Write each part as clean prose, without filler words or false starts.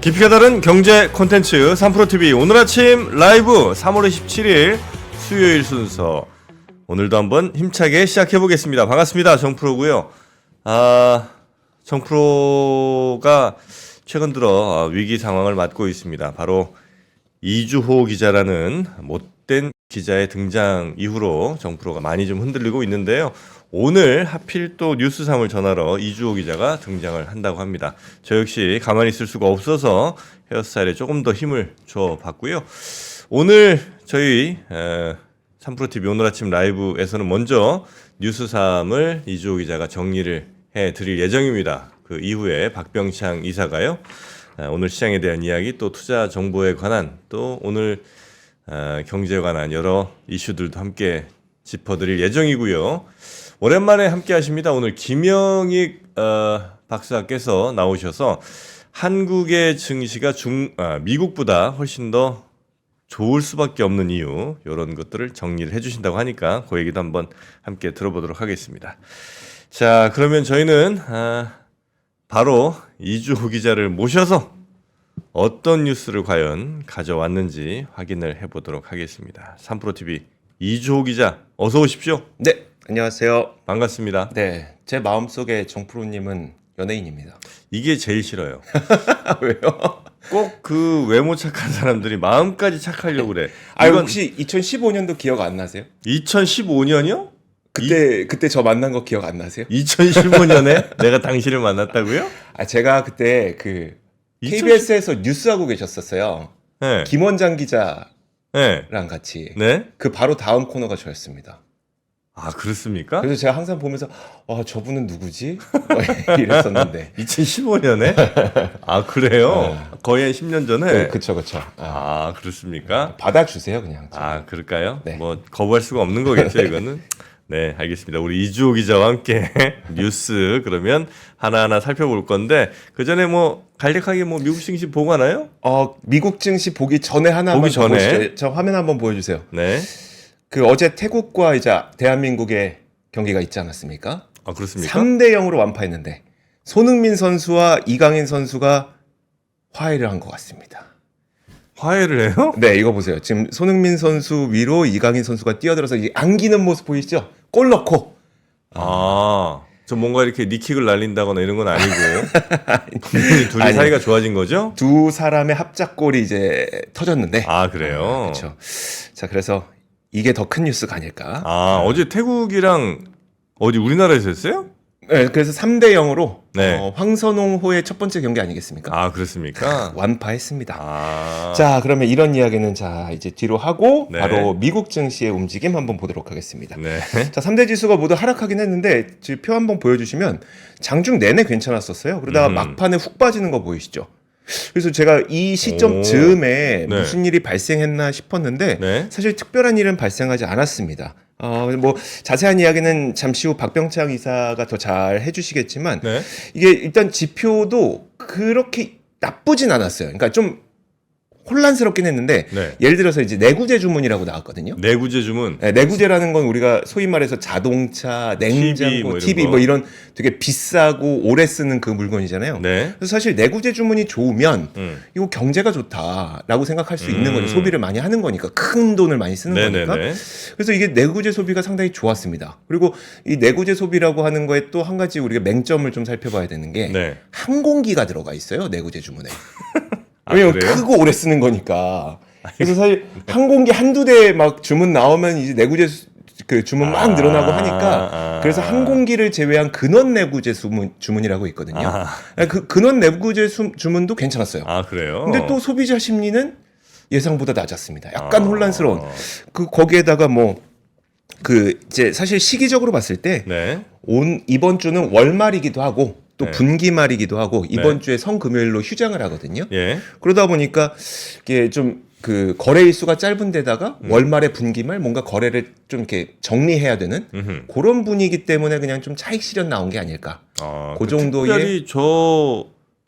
깊이가 다른 경제 콘텐츠 3프로TV 오늘 아침 라이브 3월 27일 수요일 순서 오늘도 한번 힘차게 시작해보겠습니다. 반갑습니다. 정프로고요. 정프로가 최근 들어 위기 상황을 맞고 있습니다. 바로 이주호 기자라는 못된 기자의 등장 이후로 정프로가 많이 좀 흔들리고 있는데요. 오늘 하필 또 뉴스3을 전하러 이주호 기자가 등장을 한다고 합니다. 저 역시 가만히 있을 수가 없어서 헤어스타일에 조금 더 힘을 줘봤고요. 오늘 저희 3프로TV 오늘 아침 라이브에서는 먼저 뉴스3을 이주호 기자가 정리를 해드릴 예정입니다. 그 이후에 박병창 이사가요. 오늘 시장에 대한 이야기 또 투자 정보에 관한 또 오늘 경제에 관한 여러 이슈들도 함께 짚어드릴 예정이고요. 오랜만에 함께 하십니다. 오늘 김영익 박사께서 나오셔서 한국의 증시가 미국보다 훨씬 더 좋을 수밖에 없는 이유 이런 것들을 정리를 해주신다고 하니까 그 얘기도 한번 함께 들어보도록 하겠습니다. 자, 그러면 저희는 바로 이주호 기자를 모셔서 어떤 뉴스를 과연 가져왔는지 확인을 해보도록 하겠습니다. 3프로TV 이주호 기자 어서 오십시오. 네, 안녕하세요. 반갑습니다. 네, 제 마음속에 정프로님은 연예인입니다. 이게 제일 싫어요. 왜요? 꼭 그 외모 착한 사람들이 마음까지 착하려고 그래. 혹시 2015년도 기억 안 나세요? 2015년이요? 그때 저 만난 거 기억 안 나세요? 2015년에 내가 당신을 만났다고요? 제가 그때 그 KBS에서 뉴스하고 계셨었어요. 네. 김원장 기자랑 네. 같이. 네. 그 바로 다음 코너가 저였습니다. 아, 그렇습니까? 그래서 제가 항상 보면서 저분은 누구지? 이랬었는데. 2015년에? 아, 그래요? 거의 한 10년 전에? 그쵸. 아, 그렇습니까? 받아주세요, 그냥. 아, 그럴까요? 네. 뭐 거부할 수가 없는 거겠죠, 이거는. 네, 알겠습니다. 우리 이주호 기자와 함께 뉴스 그러면 하나하나 살펴볼 건데 그 전에 뭐 간략하게 뭐 미국 증시 보고 하나요? 미국 증시 보기 전에 하나만 보기 전에. 보시죠. 저 화면 한번 보여주세요. 네. 그 어제 태국과 이제 대한민국의 경기가 있지 않았습니까? 아, 그렇습니까? 3대 0으로 완파했는데 손흥민 선수와 이강인 선수가 화해를 한 것 같습니다. 화해를 해요? 네, 이거 보세요. 지금 손흥민 선수 위로 이강인 선수가 뛰어들어서 이게 안기는 모습 보이시죠? 골 넣고. 저 뭔가 이렇게 니킥을 날린다거나 이런 건 아니고 둘이 아니, 사이가 좋아진 거죠? 두 사람의 합작골이 이제 터졌는데. 아, 그래요? 그렇죠. 자, 그래서 이게 더 큰 뉴스가 아닐까? 어제 태국이랑 어디 우리나라에서 했어요? 네, 그래서 3대 0으로 네. 황선홍호의 첫 번째 경기 아니겠습니까? 아, 그렇습니까? 완파했습니다. 자, 그러면 이런 이야기는 이제 뒤로 하고 네. 바로 미국 증시의 움직임 한번 보도록 하겠습니다. 네. 자, 3대 지수가 모두 하락하긴 했는데 지금 표 한번 보여주시면 장중 내내 괜찮았었어요. 그러다가 막판에 훅 빠지는 거 보이시죠? 그래서 제가 이 시점 즈음에 네. 무슨 일이 발생했나 싶었는데 네. 사실 특별한 일은 발생하지 않았습니다. 뭐 자세한 이야기는 잠시 후 박병창 이사가 더 잘 해주시겠지만 네. 이게 일단 지표도 그렇게 나쁘진 않았어요. 그러니까 좀 혼란스럽긴 했는데 네. 예를 들어서 이제 내구재 주문이라고 나왔거든요. 내구재 주문. 네, 내구재라는 건 우리가 소위 말해서 자동차, 냉장고, TV 뭐 이런 되게 비싸고 오래 쓰는 그 물건이잖아요. 네. 그래서 사실 내구재 주문이 좋으면 이거 경제가 좋다라고 생각할 수 있는 거죠. 소비를 많이 하는 거니까 큰 돈을 많이 쓰는 네네네. 거니까. 그래서 이게 내구재 소비가 상당히 좋았습니다. 그리고 이 내구재 소비라고 하는 거에 또 한 가지 우리가 맹점을 좀 살펴봐야 되는 게 네. 항공기가 들어가 있어요. 내구재 주문에. 왜냐면 그래요? 크고 오래 쓰는 거니까. 그래서 사실 항공기 한두 대 막 주문 나오면 이제 내구재 그 주문 막 늘어나고 하니까 그래서 항공기를 제외한 근원 내구재 주문이라고 있거든요. 그 근원 내구재 주문도 괜찮았어요. 아, 그래요? 근데 또 소비자 심리는 예상보다 낮았습니다. 약간 혼란스러운. 거기에다가 이제 사실 시기적으로 봤을 때 네. 이번 주는 월말이기도 하고 또 네. 분기말이기도 하고 이번 네. 주에 성금요일로 휴장을 하거든요. 예. 그러다 보니까 이게 좀 그 거래 일수가 짧은 데다가 월말에 분기말 뭔가 거래를 좀 이렇게 정리해야 되는 그런 분위기 때문에 그냥 좀 차익 실현 나온 게 아닐까. 그 정도의 특별히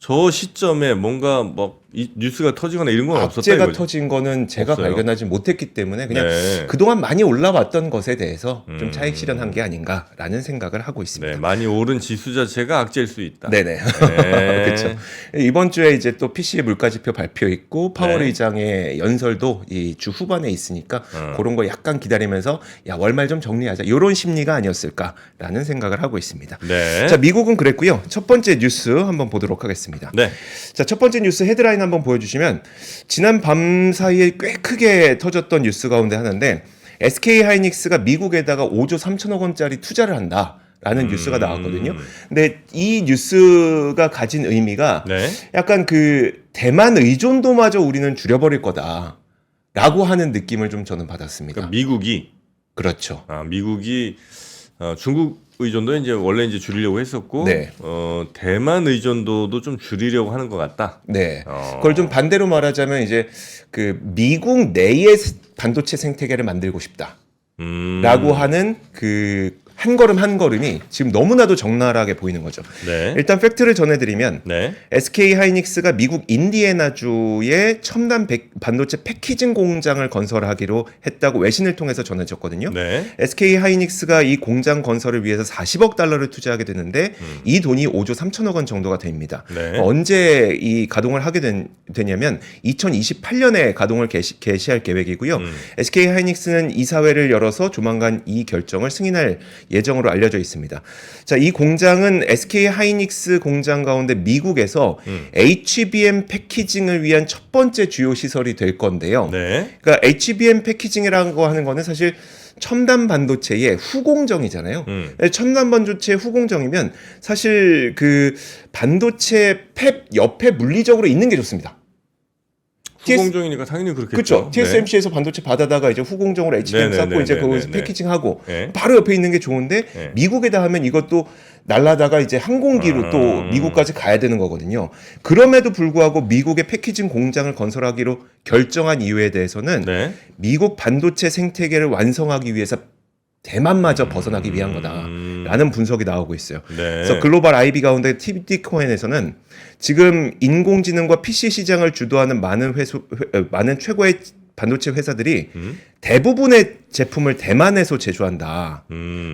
저 시점에 뭔가 뭐 이 뉴스가 터지거나 이런 건 없었다 악재가 이거죠? 터진 거는 제가 없어요? 발견하지 못했기 때문에 그냥 네. 그동안 많이 올라왔던 것에 대해서 좀 차익 실현한 게 아닌가라는 생각을 하고 있습니다. 네, 많이 오른 지수 자체가 악재일 수 있다. 네네. 네. 그렇죠. 이번 주에 이제 또 PC의 물가지표 발표 있고 파월 네. 의장의 연설도 이 주 후반에 있으니까 그런 거 약간 기다리면서 야 월말 좀 정리하자 이런 심리가 아니었을까라는 생각을 하고 있습니다. 네. 자 미국은 그랬고요. 첫 번째 뉴스 한번 보도록 하겠습니다. 네. 자, 첫 번째 뉴스 헤드라인 한번 보여주시면 지난 밤 사이에 꽤 크게 터졌던 뉴스 가운데 하나인데 SK 하이닉스가 미국에다가 5조 3천억 원짜리 투자를 한다라는 뉴스가 나왔거든요. 근데 이 뉴스가 가진 의미가 네. 약간 그 대만 의존도마저 우리는 줄여버릴 거다라고 하는 느낌을 좀 저는 받았습니다. 그러니까 미국이 그렇죠. 미국이 중국 의존도 이제 원래 이제 줄이려고 했었고 네. 대만 의존도도 좀 줄이려고 하는 것 같다. 네. 그걸 좀 반대로 말하자면 이제 그 미국 내의 반도체 생태계를 만들고 싶다라고 하는 그 한 걸음 한 걸음이 지금 너무나도 적나라하게 보이는 거죠. 네. 일단 팩트를 전해드리면 네. SK 하이닉스가 미국 인디애나주에 첨단 반도체 패키징 공장을 건설하기로 했다고 외신을 통해서 전해졌거든요. 네. SK 하이닉스가 이 공장 건설을 위해서 40억 달러를 투자하게 되는데 이 돈이 5조 3천억 원 정도가 됩니다. 네. 언제 이 가동을 하게 되냐면 2028년에 가동을 개시할 계획이고요. SK 하이닉스는 이사회를 열어서 조만간 이 결정을 승인할 예정으로 알려져 있습니다. 자, 이 공장은 SK 하이닉스 공장 가운데 미국에서 HBM 패키징을 위한 첫 번째 주요 시설이 될 건데요. 네. 그러니까 HBM 패키징이라고 하는 거는 사실 첨단 반도체의 후공정이잖아요. 첨단 반도체 후공정이면 사실 그 반도체 팹 옆에 물리적으로 있는 게 좋습니다. 후공정이니까 당연히 그렇겠죠. 그렇죠. TSMC에서 반도체 받아다가 이제 후공정으로 HBM 네네네네, 쌓고 이제 거기서 네네. 패키징하고 네. 바로 옆에 있는 게 좋은데 네. 미국에다 하면 이것도 날라다가 이제 항공기로 또 미국까지 가야 되는 거거든요. 그럼에도 불구하고 미국의 패키징 공장을 건설하기로 결정한 이유에 대해서는 네. 미국 반도체 생태계를 완성하기 위해서 대만마저 벗어나기 위한 거다라는 분석이 나오고 있어요. 네. 그래서 글로벌 IB 가운데 TD 코엔에서는 지금 인공지능과 PC 시장을 주도하는 많은 최고의 반도체 회사들이 대부분의 제품을 대만에서 제조한다.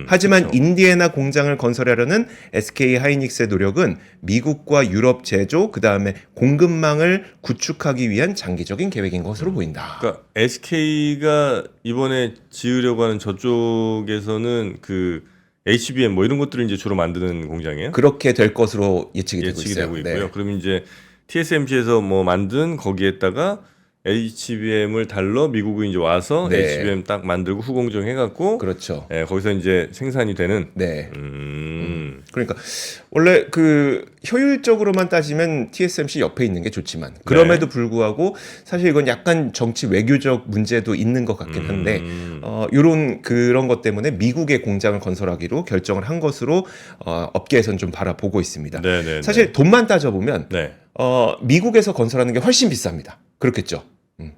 하지만 그렇죠. 인디애나 공장을 건설하려는 SK 하이닉스의 노력은 미국과 유럽 제조, 그 다음에 공급망을 구축하기 위한 장기적인 계획인 것으로 보인다. 그러니까 SK가 이번에 지으려고 하는 저쪽에서는 그 HBM 뭐 이런 것들을 이제 주로 만드는 공장이에요. 그렇게 될 것으로 예측이 되고 예측이 있어요. 되고 있고요. 네. 그러면 이제 TSMC에서 뭐 만든 거기에다가 HBM을 달러 미국에 이제 와서 네. HBM 딱 만들고 후공정 해갖고 그렇죠. 거기서 이제 생산이 되는. 네. 그러니까 원래 그 효율적으로만 따지면 TSMC 옆에 있는 게 좋지만 그럼에도 불구하고 사실 이건 약간 정치 외교적 문제도 있는 것 같긴 한데 이런 그런 것 때문에 미국의 공장을 건설하기로 결정을 한 것으로 업계에서는 좀 바라보고 있습니다. 네네. 사실 돈만 따져보면 네. 미국에서 건설하는 게 훨씬 비쌉니다. 그렇겠죠.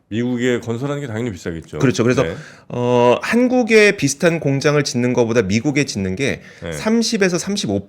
미국에 건설하는 게 당연히 비싸겠죠. 그렇죠. 그래서 네. 한국에 비슷한 공장을 짓는 것보다 미국에 짓는 게 네. 30에서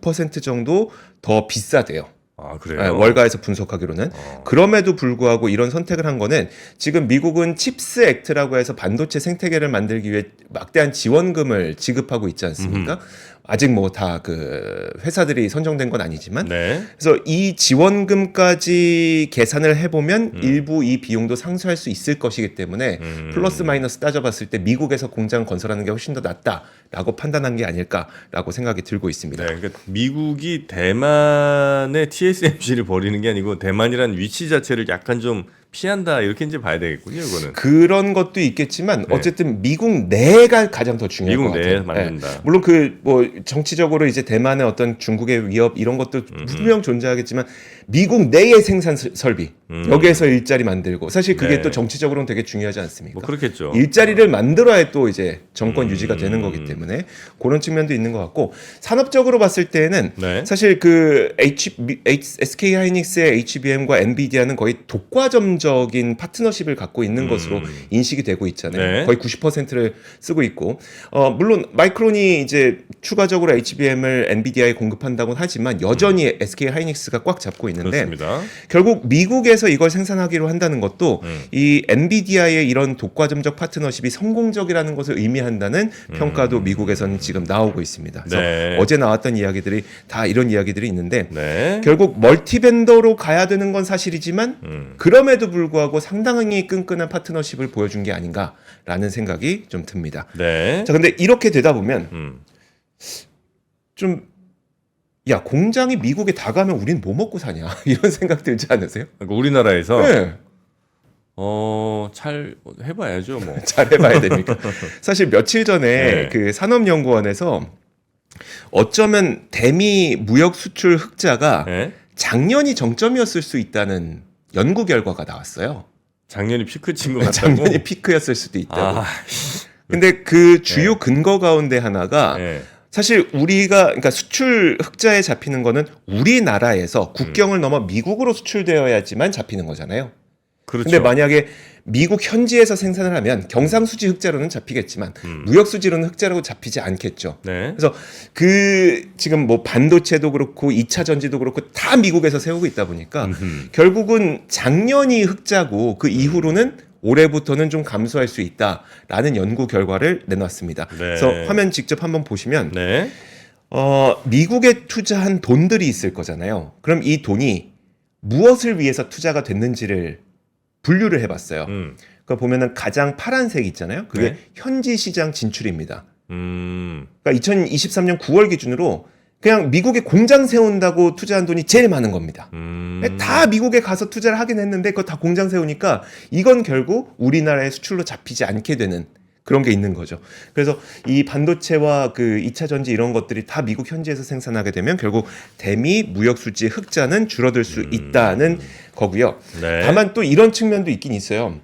35% 정도 더 비싸대요. 아 그래요. 네, 월가에서 분석하기로는. 그럼에도 불구하고 이런 선택을 한 거는 지금 미국은 칩스 액트라고 해서 반도체 생태계를 만들기 위해 막대한 지원금을 지급하고 있지 않습니까? 아직 뭐 다 그 회사들이 선정된 건 아니지만 네. 그래서 이 지원금까지 계산을 해보면 일부 이 비용도 상쇄할 수 있을 것이기 때문에 플러스 마이너스 따져봤을 때 미국에서 공장 건설하는 게 훨씬 더 낫다라고 판단한 게 아닐까라고 생각이 들고 있습니다. 네, 그러니까 미국이 대만의 TSMC를 버리는 게 아니고 대만이란 위치 자체를 약간 좀 피한다 이렇게 이제 봐야 되겠군요, 이거는. 그런 것도 있겠지만 네. 어쨌든 미국 내가 가장 더 중요할 미국 것 내에 같아요. 만든다. 네. 물론 그 뭐 정치적으로 이제 대만의 어떤 중국의 위협 이런 것도 분명 존재하겠지만 미국 내의 생산 설비 여기에서 일자리 만들고 사실 그게 네. 또 정치적으로는 되게 중요하지 않습니까? 뭐 그렇겠죠. 일자리를 만들어야 또 이제 정권 유지가 되는 거기 때문에 그런 측면도 있는 것 같고 산업적으로 봤을 때는 네. 사실 그 SK 하이닉스의 HBM과 엔비디아는 거의 독과점적인 파트너십을 갖고 있는 것으로 인식이 되고 있잖아요. 네. 거의 90%를 쓰고 있고 물론 마이크론이 이제 추가적으로 HBM을 엔비디아에 공급한다고는 하지만 여전히 SK 하이닉스가 꽉 잡고 있는데 그렇습니다. 결국 미국에서 이걸 생산하기로 한다는 것도 이 엔비디아의 이런 독과점적 파트너십이 성공적이라는 것을 의미한다는 평가도 미국에서는 지금 나오고 있습니다. 그래서 네. 어제 나왔던 이야기들이 다 이런 이야기들이 있는데 네. 결국 멀티벤더로 가야 되는 건 사실이지만 그럼에도 불구하고 상당히 끈끈한 파트너십을 보여준 게 아닌가라는 생각이 좀 듭니다. 네. 자, 근데 이렇게 되다 보면 좀 야, 공장이 미국에 다 가면 우린 뭐 먹고 사냐 이런 생각 들지 않으세요? 그러니까 우리나라에서 네. 잘 해봐야죠, 뭐. 잘 해봐야 됩니까? 사실 며칠 전에 네. 그 산업연구원에서 어쩌면 대미 무역 수출 흑자가 네? 작년이 정점이었을 수 있다는 연구 결과가 나왔어요. 작년이 피크 친 것 같다고. 작년이 피크였을 수도 있다고. 아, 근데 그 주요 근거 가운데 하나가 네. 사실 우리가 그러니까 수출 흑자에 잡히는 거는 우리나라에서 국경을 넘어 미국으로 수출되어야지만 잡히는 거잖아요. 그렇죠. 근데 만약에 미국 현지에서 생산을 하면 경상수지 흑자로는 잡히겠지만 무역수지로는 흑자로 잡히지 않겠죠. 네. 그래서 그 지금 뭐 반도체도 그렇고 2차 전지도 그렇고 다 미국에서 세우고 있다 보니까 결국은 작년이 흑자고 그 이후로는 올해부터는 좀 감소할 수 있다라는 연구 결과를 내놨습니다. 네. 그래서 화면 직접 한번 보시면 네. 미국에 투자한 돈들이 있을 거잖아요. 그럼 이 돈이 무엇을 위해서 투자가 됐는지를 분류를 해봤어요. 그러니까 보면은 가장 파란색 있잖아요. 그게 네. 현지 시장 진출입니다. 음. 그러니까 2023년 9월 기준으로 그냥 미국에 공장 세운다고 투자한 돈이 제일 많은 겁니다. 다 미국에 가서 투자를 하긴 했는데 그거 다 공장 세우니까 이건 결국 우리나라의 수출로 잡히지 않게 되는 그런 게 있는 거죠. 그래서 이 반도체와 그 2차 전지 이런 것들이 다 미국 현지에서 생산하게 되면 결국 대미 무역 수지 흑자는 줄어들 수 있다는 거고요. 네. 다만 또 이런 측면도 있긴 있어요.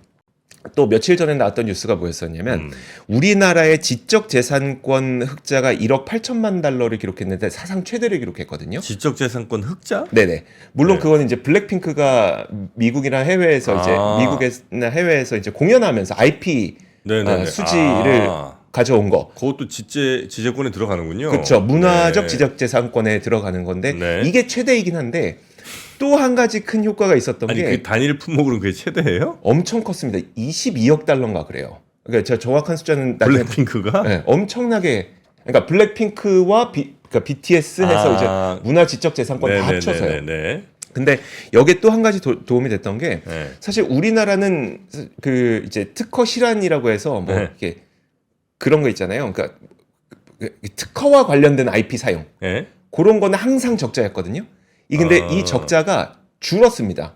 또 며칠 전에 나왔던 뉴스가 뭐였었냐면 우리나라의 지적재산권 흑자가 1억 8천만 달러를 기록했는데 사상 최대를 기록했거든요. 지적재산권 흑자? 네네. 물론 네. 그거는 이제 블랙핑크가 미국이나 해외에서 이제 미국이나 해외에서 이제 공연하면서 IP 네네네. 수지를 가져온 거. 그것도 지재권에 들어가는군요. 그렇죠. 문화적 네. 지적재산권에 들어가는 건데 네. 이게 최대이긴 한데 또 한 가지 큰 효과가 있었던 아니 게 그 단일 품목으로는 그게 최대예요? 엄청 컸습니다. 22억 달러인가 그래요. 그러니까 제가 정확한 숫자는 나중에 블랙핑크가? 네, 엄청나게 그러니까 블랙핑크와 그러니까 BTS 해서 이제 문화 지적 재산권 다 합쳐서요. 네. 근데 여기에 또 한 가지 도움이 됐던 게 네. 사실 우리나라는 그 이제 특허 실환이라고 해서 뭐 네. 이렇게 그런 거 있잖아요. 그러니까 특허와 관련된 IP 사용 네. 그런 거는 항상 적자였거든요. 이 근데 이 적자가 줄었습니다.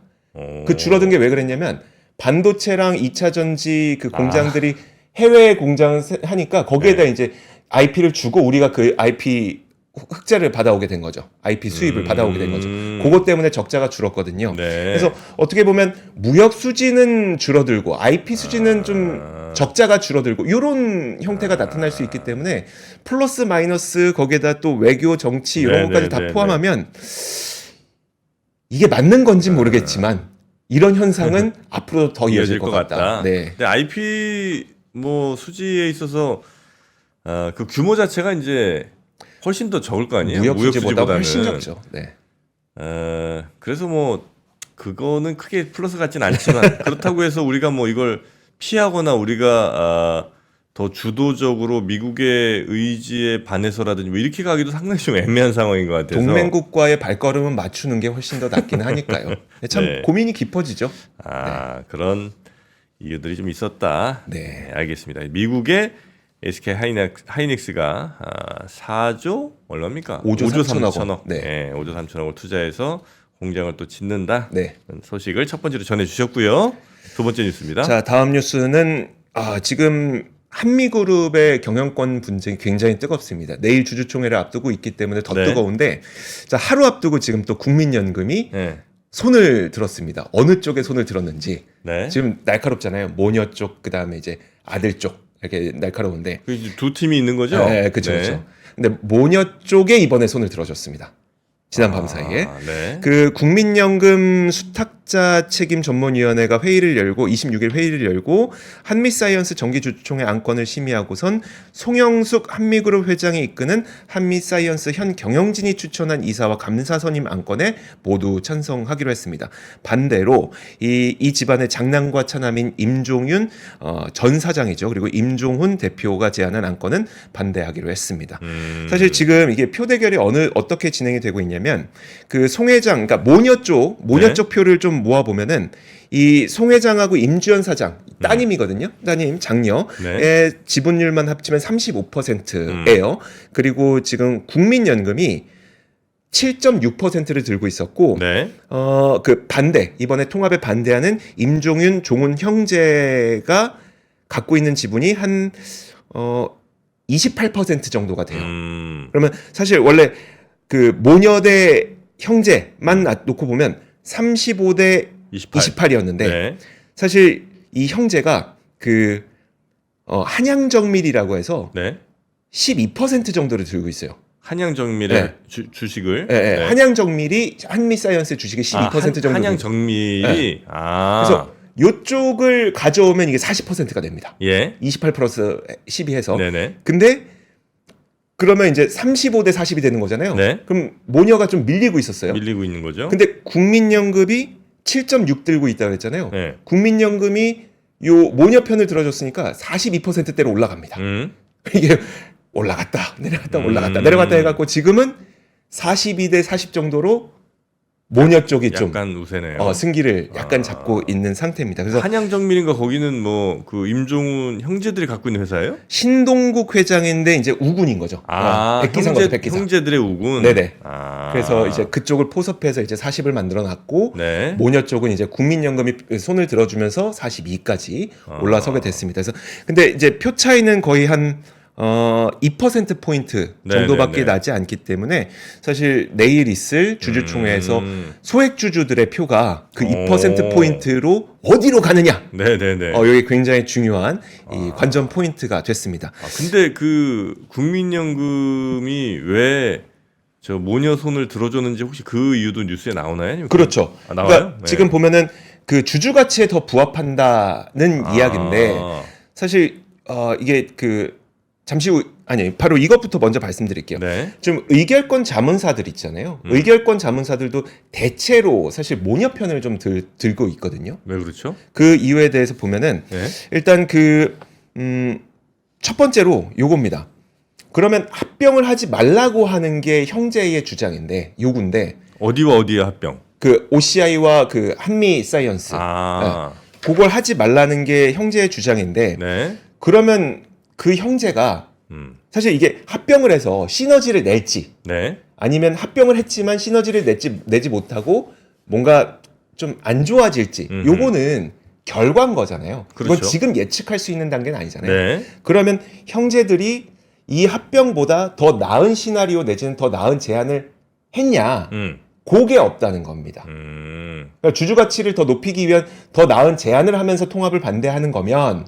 그 줄어든 게 왜 그랬냐면 반도체랑 2차 전지 그 공장들이 해외 공장을 하니까 거기에다 이제 IP를 주고 우리가 그 IP 흑자를 받아오게 된 거죠. IP 수입을 받아오게 된 거죠. 그것 때문에 적자가 줄었거든요. 네. 그래서 어떻게 보면 무역 수지는 줄어들고 IP 수지는 좀 적자가 줄어들고 이런 형태가 나타날 수 있기 때문에 플러스 마이너스 거기에다 또 외교 정치 이런 것까지 다 포함하면 이게 맞는 건지 모르겠지만 이런 현상은 앞으로 더 이어질 것 같다. 네. 근데 IP 뭐 수지에 있어서 그 규모 자체가 이제 훨씬 더 적을 거 아니에요? 무역 수지보다 수지보다는. 훨씬 적죠. 네. 그래서 뭐 그거는 크게 플러스 같진 않지만 그렇다고 해서 우리가 뭐 이걸 피하거나 우리가 더 주도적으로 미국의 의지에 반해서라든지 뭐 이렇게 가기도 상당히 좀 애매한 상황인 것 같아서 동맹국과의 발걸음은 맞추는 게 훨씬 더 낫긴 하니까요. 참 네. 고민이 깊어지죠. 그런 이유들이 좀 있었다. 네. 알겠습니다. 미국의 SK 하이닉스가 4조 얼마입니까? 5조 3천억 원. 네. 5조 3천억을 투자해서 공장을 또 짓는다. 네. 소식을 첫 번째로 전해주셨고요. 두 번째 뉴스입니다. 자, 다음 뉴스는 지금 한미그룹의 경영권 분쟁이 굉장히 뜨겁습니다. 내일 주주총회를 앞두고 있기 때문에 더 네. 뜨거운데 자, 하루 앞두고 지금 또 국민연금이 네. 손을 들었습니다. 어느 쪽에 손을 들었는지 네. 지금 날카롭잖아요. 모녀 쪽 그다음에 이제 아들 쪽 이렇게 날카로운데 그 이제 두 팀이 있는 거죠? 네, 그렇죠. 그렇죠. 근데 모녀 쪽에 이번에 손을 들어줬습니다. 지난 밤 사이에 네. 그 국민연금 수탁 학자 책임 전문위원회가 회의를 열고 26일 회의를 열고 한미사이언스 정기주주총회 안건을 심의하고선 송영숙 한미그룹 회장이 이끄는 한미사이언스 현 경영진이 추천한 이사와 감사 선임 안건에 모두 찬성하기로 했습니다. 반대로 이 집안의 장남과 차남인 임종윤 전 사장이죠. 그리고 임종훈 대표가 제안한 안건은 반대하기로 했습니다. 사실 지금 이게 표 대결이 어떻게 진행이 되고 있냐면 그 송 회장, 그러니까 모녀 쪽 표를 좀 모아보면은 이 송 회장하고 임주연 사장 따님이거든요. 따님 장녀의 네. 지분율만 합치면 35%예요. 그리고 지금 국민연금이 7.6%를 들고 있었고, 네. 그 이번에 통합에 반대하는 임종윤, 종훈 형제가 갖고 있는 지분이 한 28% 정도가 돼요. 그러면 사실 원래 그 모녀 대 형제만 놓고 보면 35대 28이었는데 네. 사실 이 형제가 그 한양정밀이라고 해서 네. 12% 정도를 들고 있어요. 한양정밀의 네. 주식을. 네. 네. 한양정밀이 한미사이언스 주식의 12% 정도. 한양정밀이. 네. 아. 그래서 요쪽을 가져오면 이게 40%가 됩니다. 예. 28 플러스 12 해서. 네네. 근데 그러면 이제 35대 40이 되는 거잖아요. 네. 그럼 모녀가 좀 밀리고 있었어요. 밀리고 있는 거죠. 근데 국민연금이 7.6 들고 있다고 했잖아요. 네. 국민연금이 요 모녀 편을 들어줬으니까 42%대로 올라갑니다. 이게 올라갔다 내려갔다 해갖고 지금은 42대 40 정도로 모녀 쪽이 좀 약간 우세네요. 승기를 약간 잡고 있는 상태입니다. 그래서 한양정밀인가 거기는 뭐 그 임종훈 형제들이 갖고 있는 회사예요? 신동국 회장인데 이제 우군인 거죠. 백기사인 거죠, 백기사. 형제들의 우군. 네네. 아. 그래서 이제 그쪽을 포섭해서 이제 40을 만들어놨고 네. 모녀 쪽은 이제 국민연금이 손을 들어주면서 42까지 올라서게 됐습니다. 그래서 근데 이제 표 차이는 거의 한 2%포인트 정도밖에 네네네. 나지 않기 때문에 사실 내일 있을 주주총회에서 소액주주들의 표가 그 2%포인트로 어디로 가느냐. 네네네. 여기 굉장히 중요한 이 관전 포인트가 됐습니다. 근데 그 국민연금이 왜 저 모녀 손을 들어줬는지 혹시 그 이유도 뉴스에 나오나요? 아니면 그렇죠. 나와요? 그러니까 네. 지금 보면은 그 주주 가치에 더 부합한다는 이야기인데 사실 이게 그 잠시 후 바로 이것부터 먼저 말씀드릴게요. 네. 좀 의결권 자문사들 있잖아요. 의결권 자문사들도 대체로 사실 모녀 편을 좀 들고 있거든요. 왜 그렇죠? 그 이유에 대해서 보면은 네. 일단 첫 번째로 요겁니다. 그러면 합병을 하지 말라고 하는 게 형제의 주장인데 요구인데 어디와 어디의 합병? 그 OCI와 그 한미 사이언스 그걸 하지 말라는 게 형제의 주장인데 네. 그러면 그 형제가 사실 이게 합병을 해서 시너지를 낼지 네. 아니면 합병을 했지만 시너지를 내지 못하고 뭔가 좀 안 좋아질지 요거는 결과인 거잖아요. 그렇죠. 이건 지금 예측할 수 있는 단계는 아니잖아요. 네. 그러면 형제들이 이 합병보다 더 나은 시나리오 내지는 더 나은 제안을 했냐? 그게 없다는 겁니다. 그러니까 주주 가치를 더 높이기 위한 더 나은 제안을 하면서 통합을 반대하는 거면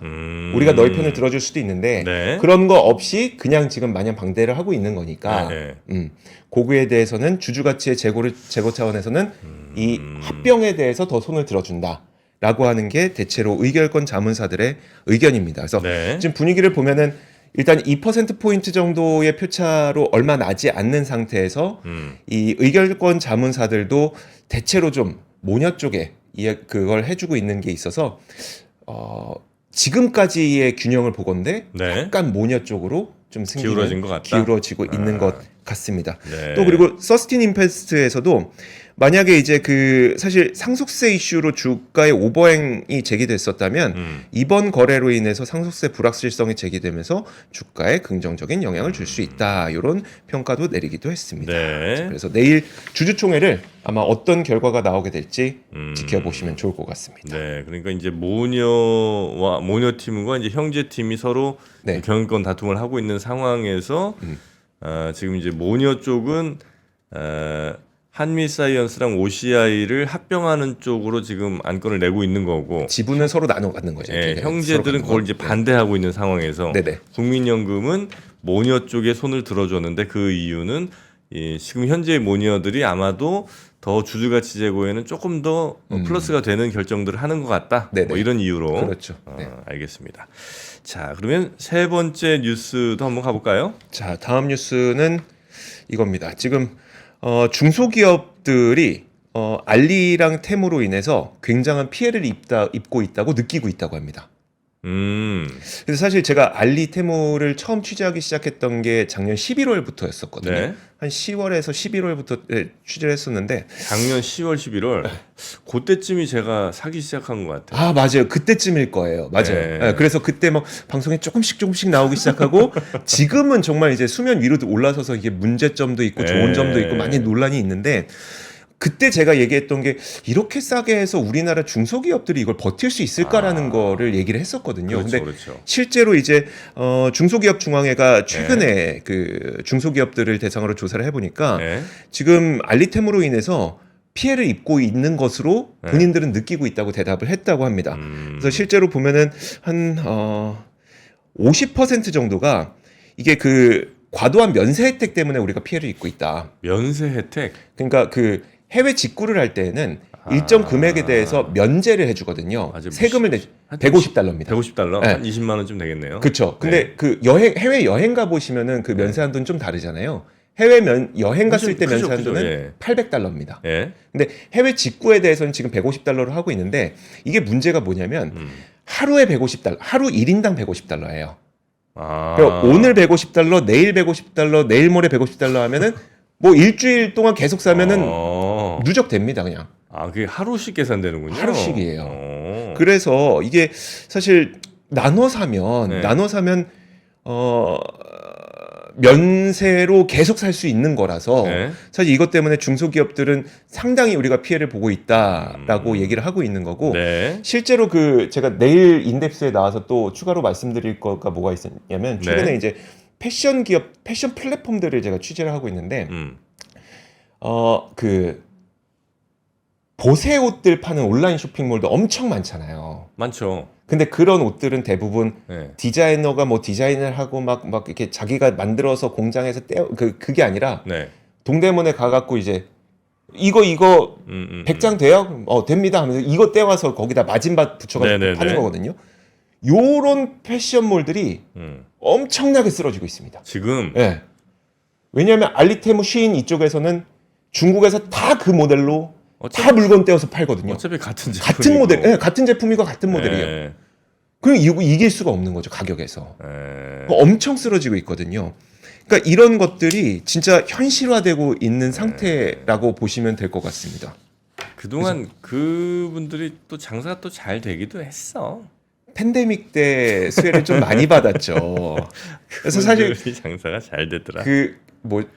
우리가 너희 편을 들어줄 수도 있는데 네. 그런 거 없이 그냥 지금 마냥 방대를 하고 있는 거니까 네. 그거에 대해서는 주주 가치의 제고 차원에서는 이 합병에 대해서 더 손을 들어준다라고 하는 게 대체로 의결권 자문사들의 의견입니다. 그래서 네. 지금 분위기를 보면은 일단 2%포인트 정도의 표차로 얼마 나지 않는 상태에서 이 의결권 자문사들도 대체로 좀 모녀 쪽에 그걸 해주고 있는 게 있어서 지금까지의 균형을 보건대 네. 약간 모녀 쪽으로 좀 기울어진 것 같다. 기울어지고 있는 것 같습니다. 네. 또 그리고 서스틴 인베스트에서도 만약에 이제 그 사실 상속세 이슈로 주가의 오버행이 제기됐었다면 이번 거래로 인해서 상속세 불확실성이 제기되면서 주가에 긍정적인 영향을 줄 수 있다. 이런 평가도 내리기도 했습니다. 네. 그래서 내일 주주총회를 아마 어떤 결과가 나오게 될지 지켜보시면 좋을 것 같습니다. 네, 그러니까 이제 모녀 팀과 이제 형제 팀이 서로 네. 경영권 다툼을 하고 있는 상황에서 지금 이제 모녀 쪽은 한미 사이언스랑 OCI를 합병하는 쪽으로 지금 안건을 내고 있는 거고, 지분은 서로 나눠 갖는 거죠. 예, 형제들은 그걸 이제 반대하고 있는 상황에서 네네. 국민연금은 모녀 쪽에 손을 들어줬는데 그 이유는 지금 현재의 모녀들이 아마도 더 주주가치 제고에는 조금 더 플러스가 되는 결정들을 하는 것 같다. 네네. 뭐 이런 이유로. 그렇죠. 네. 알겠습니다. 자, 그러면 세 번째 뉴스도 한번 가볼까요? 자, 다음 뉴스는 이겁니다. 지금 중소기업들이 알리랑 테무로 인해서 굉장한 피해를 입고 있다고 느끼고 있다고 합니다. 그래서 사실 제가 알리 테무를 처음 취재하기 시작했던 게 작년 11월부터였었거든요. 네. 한 10월에서 11월부터 취재를 했었는데 작년 10월, 11월 그때쯤이 제가 사기 시작한 것 같아요. 아 맞아요. 그때쯤일 거예요. 맞아요. 네. 네, 그래서 그때 막 방송에 조금씩 나오기 시작하고 지금은 정말 이제 수면 위로 올라서서 이게 문제점도 있고 좋은 네. 점도 있고 많이 논란이 있는데 그때 제가 얘기했던 게 이렇게 싸게 해서 우리나라 중소기업들이 이걸 버틸 수 있을까라는 거를 얘기를 했었거든요. 그렇죠, 근데 그렇죠. 실제로 이제 중소기업 중앙회가 최근에 그 중소기업들을 대상으로 조사를 해보니까 네. 지금 알리템으로 인해서 피해를 입고 있는 것으로 본인들은 느끼고 있다고 대답을 했다고 합니다. 그래서 실제로 보면은 한 50% 정도가 이게 그 과도한 면세 혜택 때문에 우리가 피해를 입고 있다. 면세 혜택. 그러니까 그 해외 직구를 할 때는 일정 금액에 대해서 면제를 해주거든요. 맞아요. 세금을 내 한 150달러입니다. 150달러? 네. 한 20만 원쯤 되겠네요. 그렇죠. 근데 그 해외 여행 가 보시면은 그 면세 한도는 좀 다르잖아요. 여행 갔을 때 면세 한도는 예. 800달러입니다. 예. 근데 해외 직구에 대해서는 지금 150달러로 하고 있는데 이게 문제가 뭐냐면 하루에 150달러, 하루 1인당 150달러예요. 그러니까 오늘 150달러, 내일 150달러, 내일 모레 150달러 하면은 뭐 일주일 동안 계속 사면은 누적됩니다, 그냥. 아, 그게 하루씩 계산되는군요. 하루씩이에요. 그래서 이게 사실 나눠 사면 면세로 계속 살 수 있는 거라서 네. 사실 이것 때문에 중소기업들은 상당히 우리가 피해를 보고 있다라고 얘기를 하고 있는 거고 네. 실제로 그 제가 내일 인덱스에 나와서 또 추가로 말씀드릴 거가 뭐가 있었냐면 최근에 네. 이제 패션 기업, 패션 플랫폼들을 제가 취재를 하고 있는데 그 보세 옷들 파는 온라인 쇼핑몰도 엄청 많잖아요. 많죠. 근데 그런 옷들은 대부분 네. 디자이너가 뭐 디자인을 하고 막 이렇게 자기가 만들어서 공장에서 그게 아니라 네. 동대문에 가갖고 이제 이거 100장 돼요? 됩니다 하면서 이거 떼와서 거기다 마진밭 붙여가지고 네네네. 파는 거거든요. 요런 패션몰들이 엄청나게 쓰러지고 있습니다. 지금 예. 왜냐하면 알리테무 시인 이쪽에서는 중국에서 다 그 모델로 다 물건 떼어서 팔거든요. 어차피 같은 제품이고. 같은 모델, 예, 같은 제품이고 같은 모델이에요. 네. 그럼 이길 수가 없는 거죠, 가격에서. 네. 엄청 쓰러지고 있거든요. 그러니까 이런 것들이 진짜 현실화되고 있는 상태라고 보시면 될 것 같습니다. 그동안 그분들이 또 장사가 또 잘 되기도 했어. 팬데믹 때 수혜를 좀 많이 받았죠. 그래서 사실 그분들이 장사가 잘 되더라.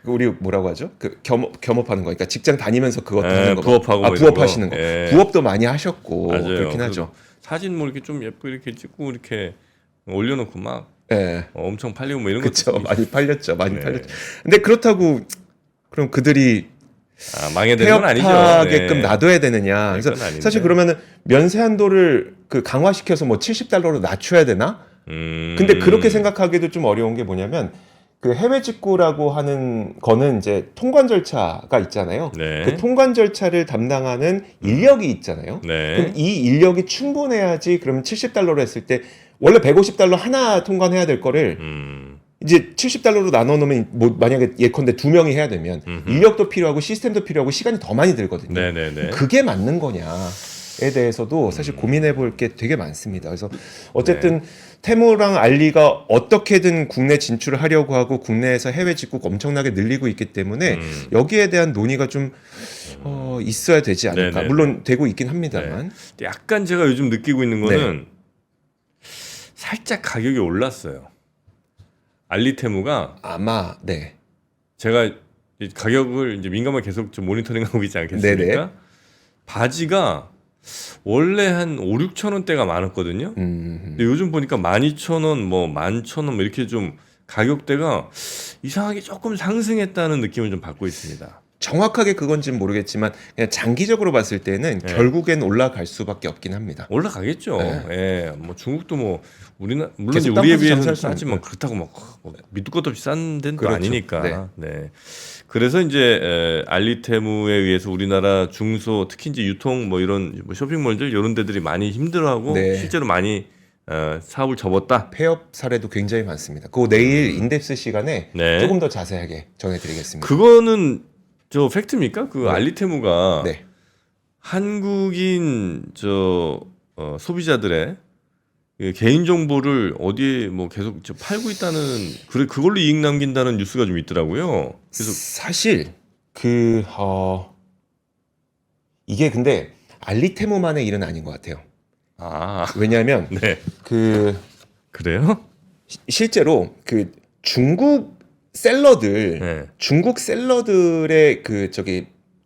우리 뭐라고 하죠? 그 겸업하는 거, 그러니까 직장 다니면서 그것도 예, 하는 거, 부업하고 뭐 이런 부업하시는 거, 거. 예. 부업도 많이 하셨고 맞아요. 그렇긴 하죠. 사진 뭐 이렇게 좀 예쁘게 이렇게 찍고 이렇게 올려놓고 막 예, 엄청 팔리고 뭐 이런 그렇죠. 것도 많이 팔렸죠, 많이 네. 팔렸죠. 근데 그렇다고 그럼 그들이 망해되는 건 아니죠. 폐업하게끔 네. 놔둬야 되느냐? 그건 그래서 아닌데. 사실 그러면은 면세 한도를 그 강화시켜서 뭐 70달러로 낮춰야 되나? 근데 그렇게 생각하기도 좀 어려운 게 뭐냐면 그 해외 직구라고 하는 거는 이제 통관 절차가 있잖아요. 네. 그 통관 절차를 담당하는 인력이 있잖아요. 네. 그럼 이 인력이 충분해야지 그러면 70달러로 했을 때 원래 150달러 하나 통관해야 될 거를 이제 70달러로 나눠 놓으면 뭐 만약에 예컨대 2명이 해야 되면 인력도 필요하고 시스템도 필요하고 시간이 더 많이 들거든요. 네네네. 그게 맞는 거냐에 대해서도 사실 고민해 볼 게 되게 많습니다. 그래서 어쨌든 테무랑 알리가 어떻게든 국내 진출을 하려고 하고 국내에서 해외 직구 엄청나게 늘리고 있기 때문에 여기에 대한 논의가 좀 있어야 되지 않을까. 네네. 물론 되고 있긴 합니다만. 네. 약간 제가 요즘 느끼고 있는 거는 살짝 가격이 올랐어요. 알리테무가 아마 네. 제가 이 가격을 이제 민감하게 계속 좀 모니터링하고 있지 않겠습니까? 네네. 바지가 원래 한 5, 6천 원대가 많았거든요. 근데 요즘 보니까 12,000원, 뭐 11,000원 뭐 이렇게 좀 가격대가 이상하게 조금 상승했다는 느낌을 좀 받고 있습니다. 정확하게 그건지는 모르겠지만 그냥 장기적으로 봤을 때는 결국엔 올라갈 수밖에 없긴 합니다. 올라가겠죠. 네. 예, 뭐 중국도 뭐 우리나 물론 계속 이제 우리에 땅파서 비해서는 장사할 수는 싸지만 있고. 그렇다고 뭐 밑도 끝도 없이 싼 데는 또 그렇죠. 아니니까. 네. 그래서 이제 알리테무에 의해서 우리나라 중소 특히 이제 유통 뭐 이런 뭐 쇼핑몰들 이런 데들이 많이 힘들어하고 네. 실제로 많이 사업을 접었다. 폐업 사례도 굉장히 많습니다. 그거 내일 인덱스 시간에 네. 조금 더 자세하게 전해드리겠습니다. 그거는 저 팩트입니까? 그 네. 알리테무가 네. 한국인 소비자들의 그 개인 정보를 어디에 뭐 계속 팔고 있다는 그걸로 이익 남긴다는 뉴스가 좀 있더라고요. 그래서 사실 이게 근데 알리테무만의 일은 아닌 것 같아요. 왜냐하면 네. 그래요? 실제로 그 중국 셀러들 네. 중국 셀러들의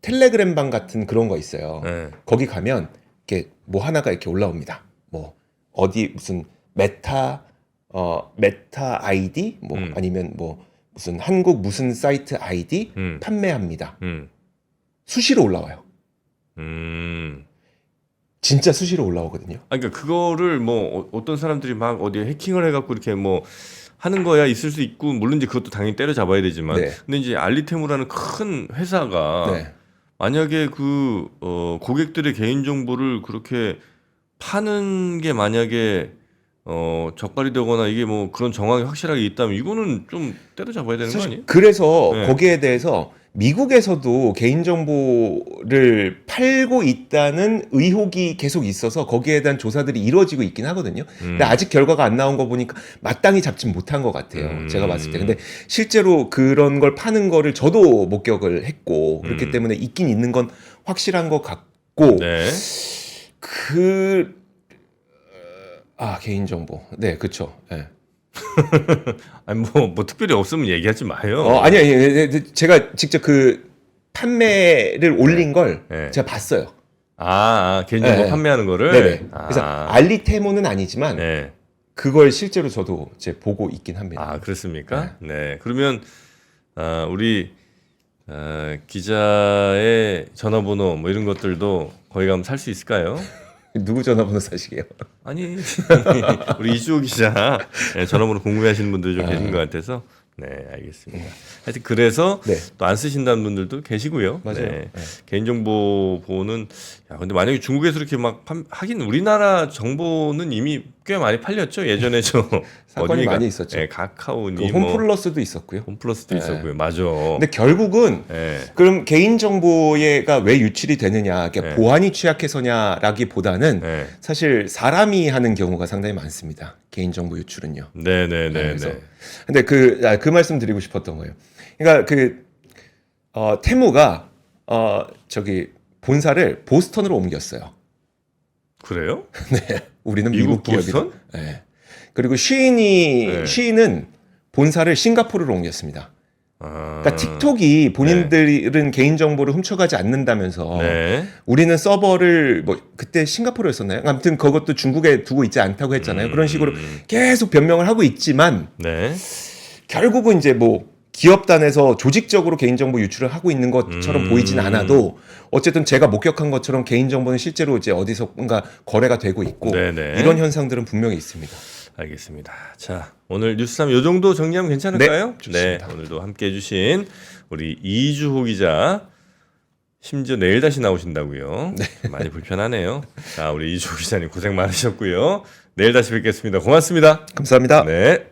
텔레그램 방 같은 그런 거 있어요. 네. 거기 가면 이렇게 뭐 하나가 이렇게 올라옵니다. 뭐 어디 무슨 메타 아이디 뭐 아니면 뭐 무슨 한국 무슨 사이트 아이디 판매합니다. 수시로 올라와요. 진짜 수시로 올라오거든요. 그러니까 그거를 뭐 어떤 사람들이 막 어디에 해킹을 해갖고 이렇게 뭐 하는 거야 있을 수 있고 물론 이제 그것도 당연히 때려잡아야 되지만 네. 근데 이제 알리테무라는 큰 회사가 네. 만약에 고객들의 개인 정보를 그렇게 파는 게 만약에 적발이 되거나 이게 뭐 그런 정황이 확실하게 있다면 이거는 좀 때려잡아야 되는 거 사실 아니에요? 그래서 네. 거기에 대해서 미국에서도 개인정보를 팔고 있다는 의혹이 계속 있어서 거기에 대한 조사들이 이루어지고 있긴 하거든요. 근데 아직 결과가 안 나온 거 보니까 마땅히 잡진 못한 것 같아요. 제가 봤을 때. 근데 실제로 그런 걸 파는 거를 저도 목격을 했고 그렇기 때문에 있긴 있는 건 확실한 것 같고 네. 개인정보. 네, 그쵸. 네. 아니 뭐 특별히 없으면 얘기하지 마요. 아니, 제가 직접 그 판매를 올린 걸 네. 제가 봤어요. 개인정보 네. 판매하는 거를. 네네. 그래서 알리테무는 아니지만 네. 그걸 실제로 저도 이제 보고 있긴 합니다. 그렇습니까? 네. 그러면 우리 기자의 전화번호 뭐 이런 것들도 거기 가면 살 수 있을까요? 누구 전화번호 사시게요? 아니 우리 이주호 기자 전화번호 궁금해하시는 분들이 좀 계신 것 같아서 네 알겠습니다. 하여튼 그래서 네. 또 안 쓰신다는 분들도 계시고요. 맞아요. 네. 개인정보 보호는 근데 만약에 중국에서 이렇게 막 하긴 우리나라 정보는 이미 꽤 많이 팔렸죠. 예전에 사건이 많이 있었죠. 네, 카카오니 홈플러스도 있었고요. 홈플러스도 있었고요. 맞아. 근데 결국은 네. 그럼 개인정보가 왜 유출이 되느냐, 네. 보안이 취약해서냐라기보다는 네. 사실 사람이 하는 경우가 상당히 많습니다. 개인정보 유출은요. 네네네. 그래서 근데 그 말씀 드리고 싶었던 거예요. 그러니까 테무가 본사를 보스턴으로 옮겼어요. 그래요? 네, 우리는 미국 미국 기업이다. 보스턴? 네. 그리고 쉬인은 본사를 싱가포르로 옮겼습니다. 그러니까 틱톡이 본인들은 개인 정보를 훔쳐가지 않는다면서 네. 우리는 서버를 뭐 그때 싱가포르였었나요? 아무튼 그것도 중국에 두고 있지 않다고 했잖아요. 그런 식으로 계속 변명을 하고 있지만 네. 결국은 이제 뭐 기업단에서 조직적으로 개인정보 유출을 하고 있는 것처럼 보이진 않아도 어쨌든 제가 목격한 것처럼 개인정보는 실제로 이제 어디서뭔가 거래가 되고 있고 네네. 이런 현상들은 분명히 있습니다. 알겠습니다. 자, 오늘 뉴스 3 요 정도 정리하면 괜찮을까요? 네, 좋습니다. 오늘도 함께 해주신 우리 이주호 기자 심지어 내일 다시 나오신다고요. 네. 많이 불편하네요. 자, 우리 이주호 기자님 고생 많으셨고요. 내일 다시 뵙겠습니다. 고맙습니다. 감사합니다. 네.